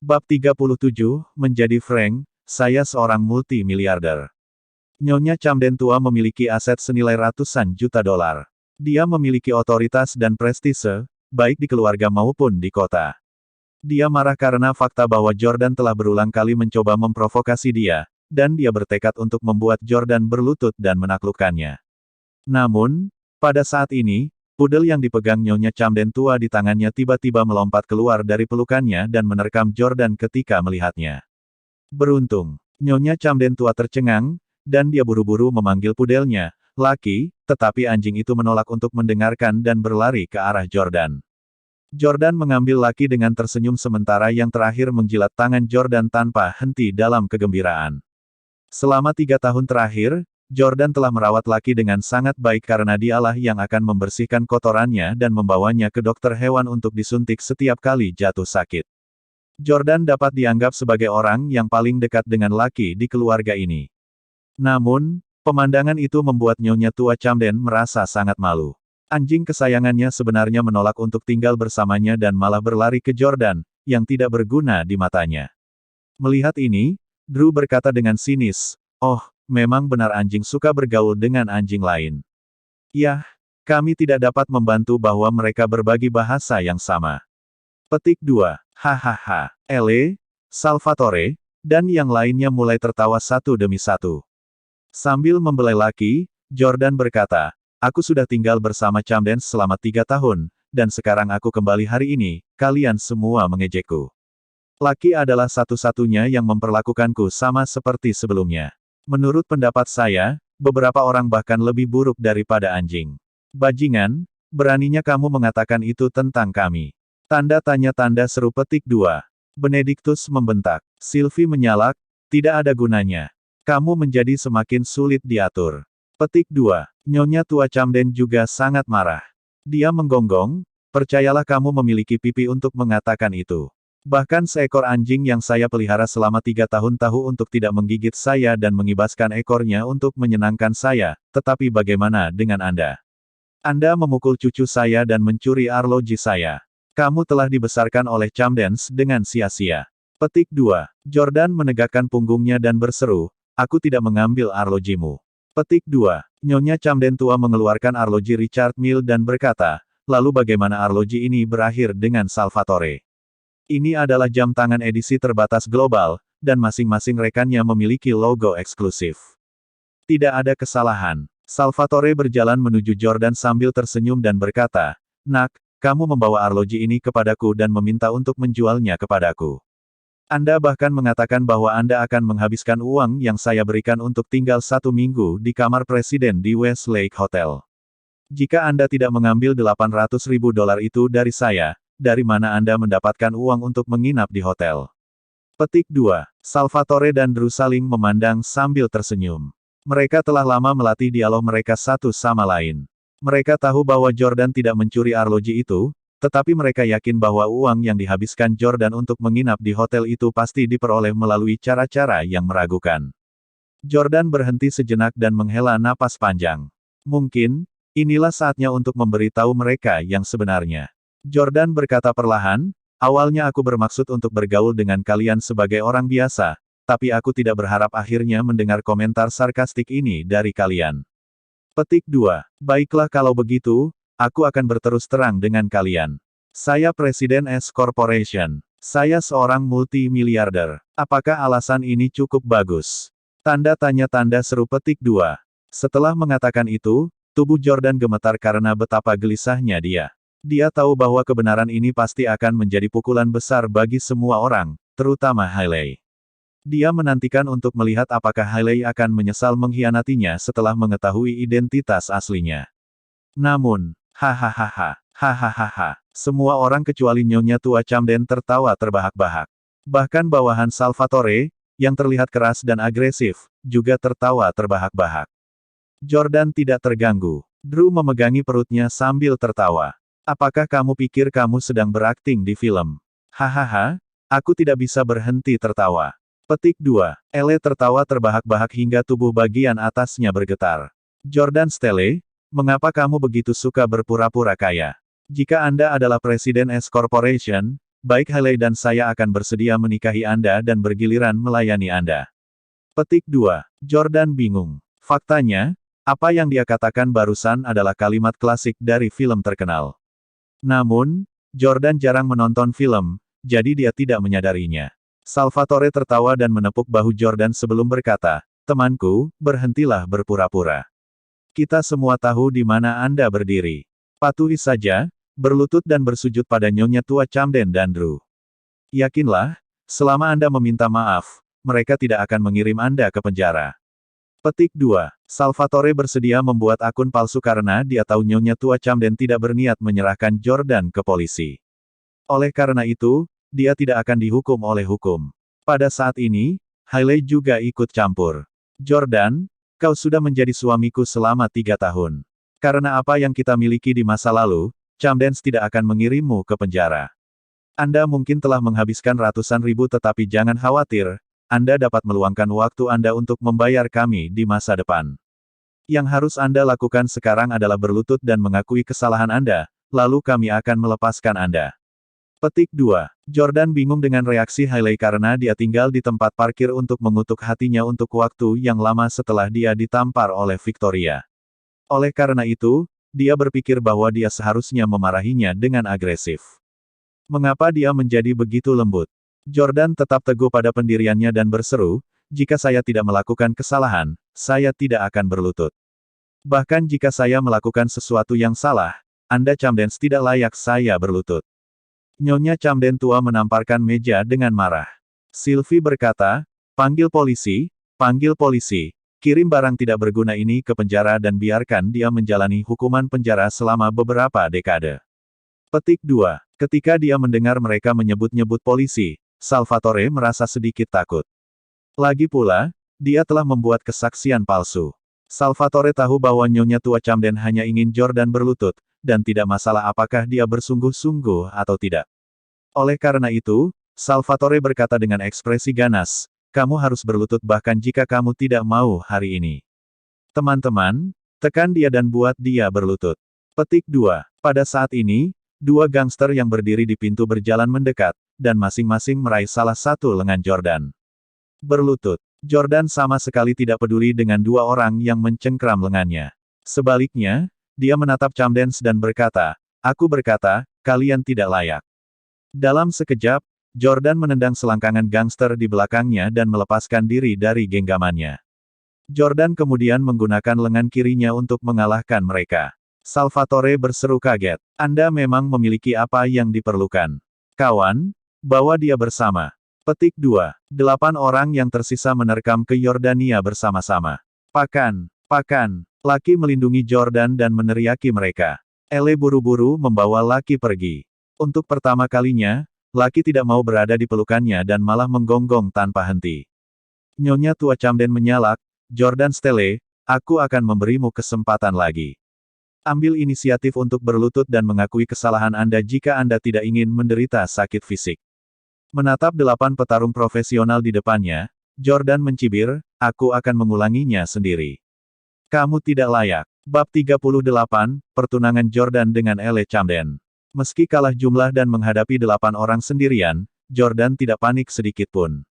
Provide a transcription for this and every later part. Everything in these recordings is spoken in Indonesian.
Bab 37, menjadi Frank, saya seorang multi-miliarder. Nyonya Camden tua memiliki aset senilai ratusan juta dolar. Dia memiliki otoritas dan prestise, baik di keluarga maupun di kota. Dia marah karena fakta bahwa Jordan telah berulang kali mencoba memprovokasi dia, dan dia bertekad untuk membuat Jordan berlutut dan menaklukkannya. Namun, pada saat ini, pudel yang dipegang Nyonya Camden tua di tangannya tiba-tiba melompat keluar dari pelukannya dan menerkam Jordan ketika melihatnya. Beruntung, Nyonya Camden tua tercengang, dan dia buru-buru memanggil pudelnya, Lucky, tetapi anjing itu menolak untuk mendengarkan dan berlari ke arah Jordan. Jordan mengambil Lucky dengan tersenyum sementara yang terakhir menjilat tangan Jordan tanpa henti dalam kegembiraan. Selama 3 tahun terakhir, Jordan telah merawat Lucky dengan sangat baik karena dialah yang akan membersihkan kotorannya dan membawanya ke dokter hewan untuk disuntik setiap kali jatuh sakit. Jordan dapat dianggap sebagai orang yang paling dekat dengan Lucky di keluarga ini. Namun, pemandangan itu membuat Nyonya tua Camden merasa sangat malu. Anjing kesayangannya sebenarnya menolak untuk tinggal bersamanya dan malah berlari ke Jordan, yang tidak berguna di matanya. Melihat ini, Drew berkata dengan sinis, "Oh, memang benar anjing suka bergaul dengan anjing lain. Yah, kami tidak dapat membantu bahwa mereka berbagi bahasa yang sama." Petik 2. Hahaha. Ele, Salvatore, dan yang lainnya mulai tertawa satu demi satu. Sambil membelai Lucky, Jordan berkata, "Aku sudah tinggal bersama Camden selama 3 tahun, dan sekarang aku kembali hari ini, kalian semua mengejekku. Lucky adalah satu-satunya yang memperlakukanku sama seperti sebelumnya. Menurut pendapat saya, beberapa orang bahkan lebih buruk daripada anjing. Bajingan, beraninya kamu mengatakan itu tentang kami." Tanda tanya tanda seru petik 2. Benedictus membentak. Sylvie menyalak, "Tidak ada gunanya. Kamu menjadi semakin sulit diatur." Petik 2. Nyonya tua Camden juga sangat marah. Dia menggonggong, "Percayalah kamu memiliki pipi untuk mengatakan itu. Bahkan seekor anjing yang saya pelihara selama 3 tahun tahu untuk tidak menggigit saya dan mengibaskan ekornya untuk menyenangkan saya, tetapi bagaimana dengan Anda? Anda memukul cucu saya dan mencuri arloji saya. Kamu telah dibesarkan oleh Camdens dengan sia-sia." Petik 2. Jordan menegakkan punggungnya dan berseru, "Aku tidak mengambil arlojimu." Petik 2. Nyonya Camden tua mengeluarkan arloji Richard Mille dan berkata, "Lalu bagaimana arloji ini berakhir dengan Salvatore? Ini adalah jam tangan edisi terbatas global, dan masing-masing rekannya memiliki logo eksklusif. Tidak ada kesalahan." Salvatore berjalan menuju Jordan sambil tersenyum dan berkata, "Nak, kamu membawa arloji ini kepadaku dan meminta untuk menjualnya kepadaku. Anda bahkan mengatakan bahwa Anda akan menghabiskan uang yang saya berikan untuk tinggal 1 minggu di kamar presiden di Westlake Hotel. Jika Anda tidak mengambil $800.000 itu dari saya, dari mana Anda mendapatkan uang untuk menginap di hotel?" Petik 2. Salvatore dan Drew saling memandang sambil tersenyum. Mereka telah lama melatih dialog mereka satu sama lain. Mereka tahu bahwa Jordan tidak mencuri arloji itu, tetapi mereka yakin bahwa uang yang dihabiskan Jordan untuk menginap di hotel itu pasti diperoleh melalui cara-cara yang meragukan. Jordan berhenti sejenak dan menghela napas panjang. Mungkin, inilah saatnya untuk memberitahu mereka yang sebenarnya. Jordan berkata perlahan, "Awalnya aku bermaksud untuk bergaul dengan kalian sebagai orang biasa, tapi aku tidak berharap akhirnya mendengar komentar sarkastik ini dari kalian." Petik 2. Baiklah kalau begitu, aku akan berterus terang dengan kalian. Saya Presiden S Corporation. Saya seorang multi-miliarder. Apakah alasan ini cukup bagus? Tanda tanya tanda seru petik 2. Setelah mengatakan itu, tubuh Jordan gemetar karena betapa gelisahnya dia. Dia tahu bahwa kebenaran ini pasti akan menjadi pukulan besar bagi semua orang, terutama Hailey. Dia menantikan untuk melihat apakah Hailey akan menyesal mengkhianatinya setelah mengetahui identitas aslinya. Namun, hahaha, semua orang kecuali Nyonya tua Camden tertawa terbahak-bahak. Bahkan bawahan Salvatore, yang terlihat keras dan agresif, juga tertawa terbahak-bahak. Jordan tidak terganggu. Drew memegangi perutnya sambil tertawa. "Apakah kamu pikir kamu sedang berakting di film?" Hahaha, aku tidak bisa berhenti tertawa. Petik 2. Ele tertawa terbahak-bahak hingga tubuh bagian atasnya bergetar. "Jordan Stelle, mengapa kamu begitu suka berpura-pura kaya? Jika Anda adalah Presiden S Corporation, baik Hailey dan saya akan bersedia menikahi Anda dan bergiliran melayani Anda. Petik 2. Jordan bingung. Faktanya, apa yang dia katakan barusan adalah kalimat klasik dari film terkenal. Namun, Jordan jarang menonton film, jadi dia tidak menyadarinya. Salvatore tertawa dan menepuk bahu Jordan sebelum berkata, "Temanku, berhentilah berpura-pura. Kita semua tahu di mana Anda berdiri. Patuhi saja, berlutut dan bersujud pada Nyonya Tua Camden dan Drew. Yakinlah, selama Anda meminta maaf, mereka tidak akan mengirim Anda ke penjara." Petik 2. Salvatore bersedia membuat akun palsu karena dia tahu Nyonya Tua Camden tidak berniat menyerahkan Jordan ke polisi. Oleh karena itu, dia tidak akan dihukum oleh hukum. Pada saat ini, Hailey juga ikut campur. "Jordan, kau sudah menjadi suamiku selama 3 tahun. Karena apa yang kita miliki di masa lalu, Camdens tidak akan mengirimmu ke penjara. Anda mungkin telah menghabiskan ratusan ribu tetapi jangan khawatir, Anda dapat meluangkan waktu Anda untuk membayar kami di masa depan. Yang harus Anda lakukan sekarang adalah berlutut dan mengakui kesalahan Anda, lalu kami akan melepaskan Anda." Petik 2. Jordan bingung dengan reaksi Hailey karena dia tinggal di tempat parkir untuk mengutuk hatinya untuk waktu yang lama setelah dia ditampar oleh Victoria. Oleh karena itu, dia berpikir bahwa dia seharusnya memarahinya dengan agresif. Mengapa dia menjadi begitu lembut? Jordan tetap teguh pada pendiriannya dan berseru, "Jika saya tidak melakukan kesalahan, saya tidak akan berlutut. Bahkan jika saya melakukan sesuatu yang salah, Anda Camdens tidak layak saya berlutut." Nyonya Camden tua menamparkan meja dengan marah. Sylvie berkata, panggil polisi, kirim barang tidak berguna ini ke penjara dan biarkan dia menjalani hukuman penjara selama beberapa dekade." Petik 2. Ketika dia mendengar mereka menyebut-nyebut polisi, Salvatore merasa sedikit takut. Lagi pula, dia telah membuat kesaksian palsu. Salvatore tahu bahwa Nyonya Tua Camden hanya ingin Jordan berlutut, dan tidak masalah apakah dia bersungguh-sungguh atau tidak. Oleh karena itu, Salvatore berkata dengan ekspresi ganas, "Kamu harus berlutut bahkan jika kamu tidak mau hari ini. Teman-teman, tekan dia dan buat dia berlutut." Petik 2. Pada saat ini, 2 gangster yang berdiri di pintu berjalan mendekat, dan masing-masing meraih salah satu lengan Jordan. Berlutut. Jordan sama sekali tidak peduli dengan 2 orang yang mencengkram lengannya. Sebaliknya, dia menatap Camdens dan berkata, "Aku berkata, kalian tidak layak." Dalam sekejap, Jordan menendang selangkangan gangster di belakangnya dan melepaskan diri dari genggamannya. Jordan kemudian menggunakan lengan kirinya untuk mengalahkan mereka. Salvatore berseru kaget, "Anda memang memiliki apa yang diperlukan. Kawan, bawa dia bersama." Petik 2. 8 orang yang tersisa menerkam ke Yordania bersama-sama. "Pakan, pakan." Laki melindungi Jordan dan meneriaki mereka. Ele buru-buru membawa Laki pergi. Untuk pertama kalinya, Laki tidak mau berada di pelukannya dan malah menggonggong tanpa henti. Nyonya Tua Camden menyalak, "Jordan Stele, aku akan memberimu kesempatan lagi. Ambil inisiatif untuk berlutut dan mengakui kesalahan Anda jika Anda tidak ingin menderita sakit fisik." Menatap 8 petarung profesional di depannya, Jordan mencibir, "Aku akan mengulanginya sendiri. Kamu tidak layak." Bab 38, Pertunangan Jordan dengan Ele Camden. Meski kalah jumlah dan menghadapi 8 orang sendirian, Jordan tidak panik sedikit pun.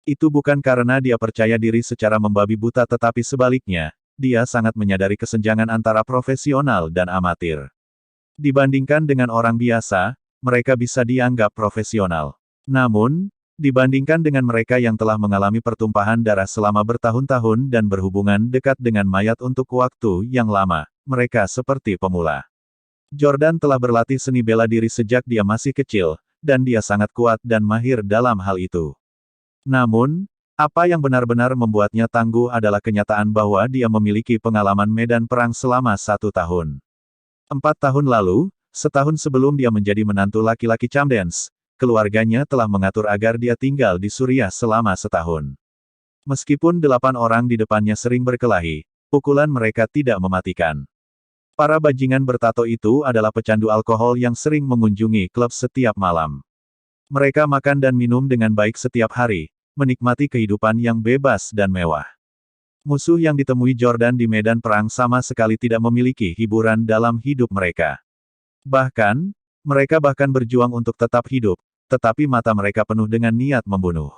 Itu bukan karena dia percaya diri secara membabi buta tetapi sebaliknya, dia sangat menyadari kesenjangan antara profesional dan amatir. Dibandingkan dengan orang biasa, mereka bisa dianggap profesional. Namun, dibandingkan dengan mereka yang telah mengalami pertumpahan darah selama bertahun-tahun dan berhubungan dekat dengan mayat untuk waktu yang lama, mereka seperti pemula. Jordan telah berlatih seni bela diri sejak dia masih kecil, dan dia sangat kuat dan mahir dalam hal itu. Namun, apa yang benar-benar membuatnya tangguh adalah kenyataan bahwa dia memiliki pengalaman medan perang selama 1 tahun. 4 tahun lalu, setahun sebelum dia menjadi menantu laki-laki Camdens, keluarganya telah mengatur agar dia tinggal di Suriah selama setahun. Meskipun 8 orang di depannya sering berkelahi, pukulan mereka tidak mematikan. Para bajingan bertato itu adalah pecandu alkohol yang sering mengunjungi klub setiap malam. Mereka makan dan minum dengan baik setiap hari, menikmati kehidupan yang bebas dan mewah. Musuh yang ditemui Jordan di medan perang sama sekali tidak memiliki hiburan dalam hidup mereka. Bahkan, mereka berjuang untuk tetap hidup, tetapi mata mereka penuh dengan niat membunuh.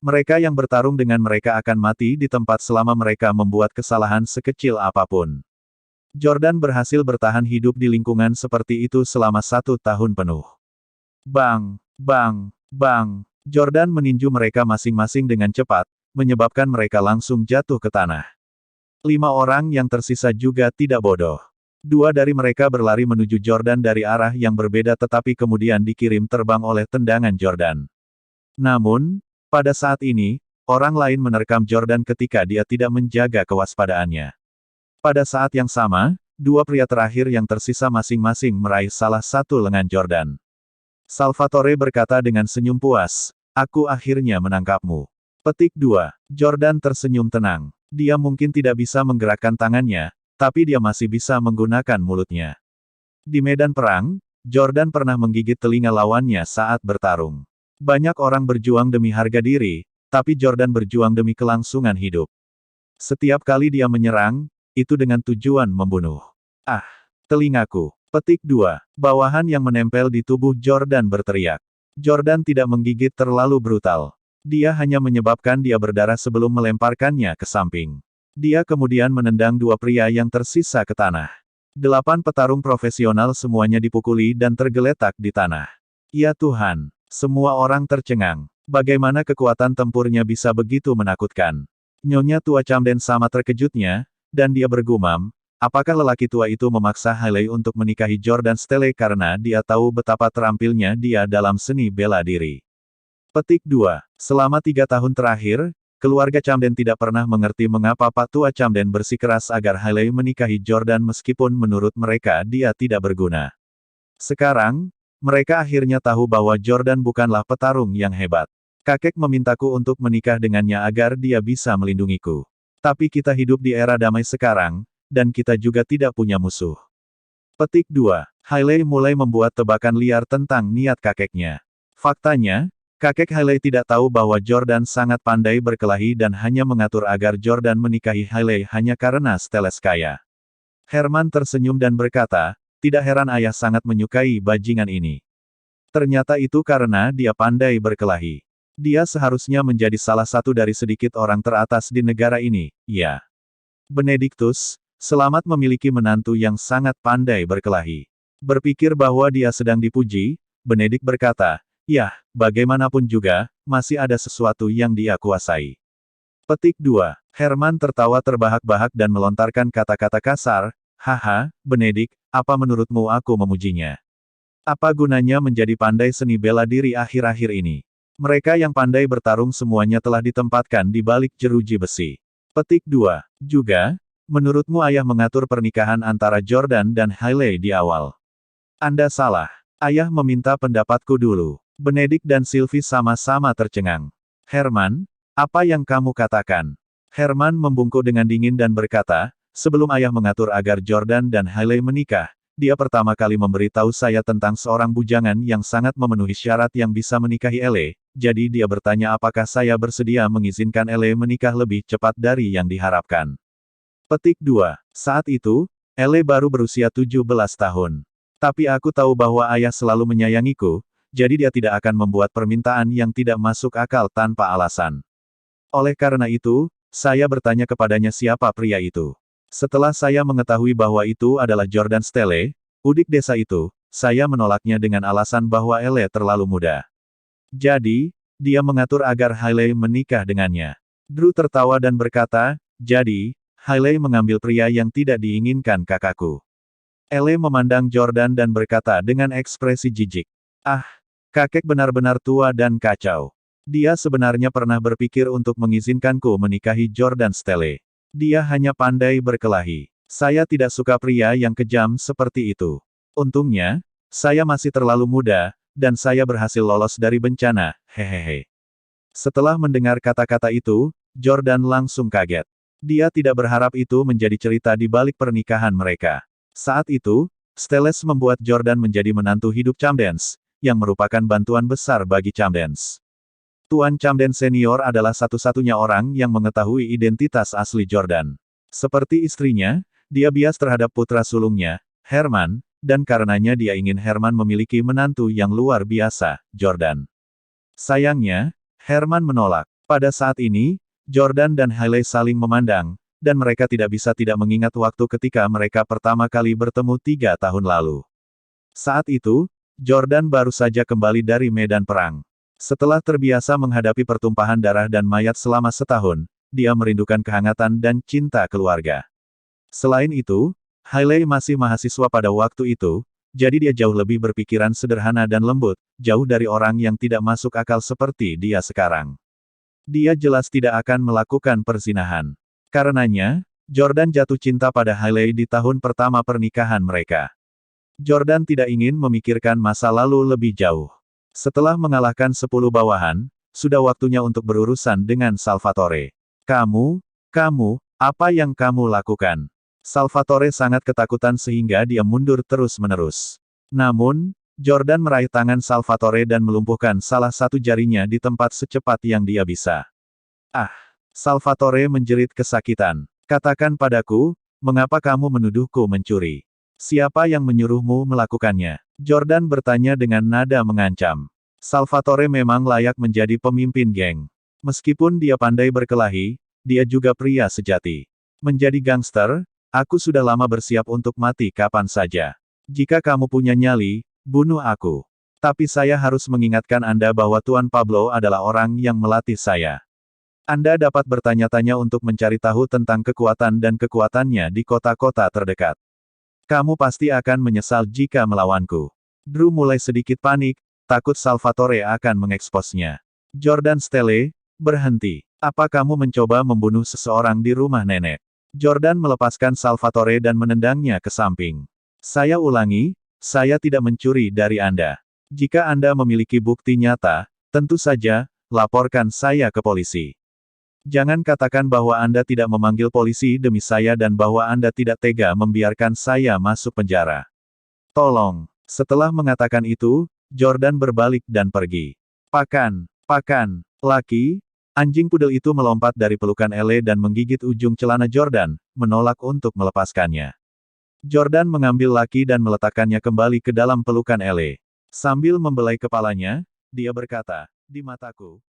Mereka yang bertarung dengan mereka akan mati di tempat selama mereka membuat kesalahan sekecil apapun. Jordan berhasil bertahan hidup di lingkungan seperti itu selama 1 tahun penuh. Bang! Bang! Bang! Jordan meninju mereka masing-masing dengan cepat, menyebabkan mereka langsung jatuh ke tanah. 5 orang yang tersisa juga tidak bodoh. 2 dari mereka berlari menuju Jordan dari arah yang berbeda tetapi kemudian dikirim terbang oleh tendangan Jordan. Namun, pada saat ini, orang lain menerkam Jordan ketika dia tidak menjaga kewaspadaannya. Pada saat yang sama, 2 pria terakhir yang tersisa masing-masing meraih salah satu lengan Jordan. Salvatore berkata dengan senyum puas, "Aku akhirnya menangkapmu." Petik 2. Jordan tersenyum tenang. Dia mungkin tidak bisa menggerakkan tangannya, tapi dia masih bisa menggunakan mulutnya. Di medan perang, Jordan pernah menggigit telinga lawannya saat bertarung. Banyak orang berjuang demi harga diri, tapi Jordan berjuang demi kelangsungan hidup. Setiap kali dia menyerang, itu dengan tujuan membunuh. Ah, telingaku. Petik 2. Bawahan yang menempel di tubuh Jordan berteriak. Jordan tidak menggigit terlalu brutal. Dia hanya menyebabkan dia berdarah sebelum melemparkannya ke samping. Dia kemudian menendang 2 pria yang tersisa ke tanah. 8 petarung profesional semuanya dipukuli dan tergeletak di tanah. Ya Tuhan, semua orang tercengang. Bagaimana kekuatan tempurnya bisa begitu menakutkan? Nyonya tua Camden sama terkejutnya, dan dia bergumam, apakah lelaki tua itu memaksa Hailey untuk menikahi Jordan Stele karena dia tahu betapa terampilnya dia dalam seni bela diri. Petik 2. Selama 3 tahun terakhir, keluarga Camden tidak pernah mengerti mengapa Pak Tua Camden bersikeras agar Hailey menikahi Jordan meskipun menurut mereka dia tidak berguna. Sekarang, mereka akhirnya tahu bahwa Jordan bukanlah petarung yang hebat. Kakek memintaku untuk menikah dengannya agar dia bisa melindungiku. Tapi kita hidup di era damai sekarang, dan kita juga tidak punya musuh. Petik 2. Hailey mulai membuat tebakan liar tentang niat kakeknya. Faktanya, kakek Hailey tidak tahu bahwa Jordan sangat pandai berkelahi dan hanya mengatur agar Jordan menikahi Hailey hanya karena Steles kaya. Herman tersenyum dan berkata, tidak heran ayah sangat menyukai bajingan ini. Ternyata itu karena dia pandai berkelahi. Dia seharusnya menjadi salah satu dari sedikit orang teratas di negara ini, ya. Benedictus, selamat memiliki menantu yang sangat pandai berkelahi. Berpikir bahwa dia sedang dipuji, Benedict berkata, "Yah, bagaimanapun juga, masih ada sesuatu yang dia kuasai." Petik 2. Herman tertawa terbahak-bahak dan melontarkan kata-kata kasar, "Haha, Benedict, apa menurutmu aku memujinya? Apa gunanya menjadi pandai seni bela diri akhir-akhir ini? Mereka yang pandai bertarung semuanya telah ditempatkan di balik jeruji besi." Petik 2. Juga, menurutmu ayah mengatur pernikahan antara Jordan dan Hailey di awal? Anda salah. Ayah meminta pendapatku dulu. Benedict dan Sylvie sama-sama tercengang. Herman, apa yang kamu katakan? Herman membungkuk dengan dingin dan berkata, sebelum ayah mengatur agar Jordan dan Hailey menikah, dia pertama kali memberitahu saya tentang seorang bujangan yang sangat memenuhi syarat yang bisa menikahi Elle, jadi dia bertanya apakah saya bersedia mengizinkan Elle menikah lebih cepat dari yang diharapkan. Petik 2. Saat itu, Elle baru berusia 17 tahun. Tapi aku tahu bahwa ayah selalu menyayangiku, jadi dia tidak akan membuat permintaan yang tidak masuk akal tanpa alasan. Oleh karena itu, saya bertanya kepadanya siapa pria itu. Setelah saya mengetahui bahwa itu adalah Jordan Stele, udik desa itu, saya menolaknya dengan alasan bahwa Elle terlalu muda. Jadi, dia mengatur agar Hailey menikah dengannya. Drew tertawa dan berkata, jadi, Hailey mengambil pria yang tidak diinginkan kakakku. Elle memandang Jordan dan berkata dengan ekspresi jijik. Ah, kakek benar-benar tua dan kacau. Dia sebenarnya pernah berpikir untuk mengizinkanku menikahi Jordan Stele. Dia hanya pandai berkelahi. Saya tidak suka pria yang kejam seperti itu. Untungnya, saya masih terlalu muda, dan saya berhasil lolos dari bencana, hehehe. Setelah mendengar kata-kata itu, Jordan langsung kaget. Dia tidak berharap itu menjadi cerita di balik pernikahan mereka. Saat itu, Steles membuat Jordan menjadi menantu hidup Camdens, yang merupakan bantuan besar bagi Camdens. Tuan Camden Senior adalah satu-satunya orang yang mengetahui identitas asli Jordan. Seperti istrinya, dia bias terhadap putra sulungnya, Herman, dan karenanya dia ingin Herman memiliki menantu yang luar biasa, Jordan. Sayangnya, Herman menolak. Pada saat ini, Jordan dan Hailey saling memandang, dan mereka tidak bisa tidak mengingat waktu ketika mereka pertama kali bertemu 3 tahun lalu. Saat itu, Jordan baru saja kembali dari medan perang. Setelah terbiasa menghadapi pertumpahan darah dan mayat selama setahun, dia merindukan kehangatan dan cinta keluarga. Selain itu, Hailey masih mahasiswa pada waktu itu, jadi dia jauh lebih berpikiran sederhana dan lembut, jauh dari orang yang tidak masuk akal seperti dia sekarang. Dia jelas tidak akan melakukan perzinahan. Karenanya, Jordan jatuh cinta pada Hailey di tahun pertama pernikahan mereka. Jordan tidak ingin memikirkan masa lalu lebih jauh. Setelah mengalahkan 10 bawahan, sudah waktunya untuk berurusan dengan Salvatore. Kamu, apa yang kamu lakukan? Salvatore sangat ketakutan sehingga dia mundur terus-menerus. Namun, Jordan meraih tangan Salvatore dan melumpuhkan salah satu jarinya di tempat secepat yang dia bisa. Ah! Salvatore menjerit kesakitan. Katakan padaku, mengapa kamu menuduhku mencuri? Siapa yang menyuruhmu melakukannya? Jordan bertanya dengan nada mengancam. Salvatore memang layak menjadi pemimpin geng. Meskipun dia pandai berkelahi, dia juga pria sejati. Menjadi gangster, aku sudah lama bersiap untuk mati kapan saja. Jika kamu punya nyali, bunuh aku. Tapi saya harus mengingatkan Anda bahwa Tuan Pablo adalah orang yang melatih saya. Anda dapat bertanya-tanya untuk mencari tahu tentang kekuatan dan kekuatannya di kota-kota terdekat. Kamu pasti akan menyesal jika melawanku. Drew mulai sedikit panik, takut Salvatore akan mengeksposnya. Jordan Stelle, berhenti. Apa kamu mencoba membunuh seseorang di rumah nenek? Jordan melepaskan Salvatore dan menendangnya ke samping. Saya ulangi, saya tidak mencuri dari Anda. Jika Anda memiliki bukti nyata, tentu saja, laporkan saya ke polisi. Jangan katakan bahwa Anda tidak memanggil polisi demi saya dan bahwa Anda tidak tega membiarkan saya masuk penjara. Tolong. Setelah mengatakan itu, Jordan berbalik dan pergi. Pakan, laki. Anjing pudel itu melompat dari pelukan Elle dan menggigit ujung celana Jordan, menolak untuk melepaskannya. Jordan mengambil Lucky dan meletakkannya kembali ke dalam pelukan Elle. Sambil membelai kepalanya, dia berkata, di mataku,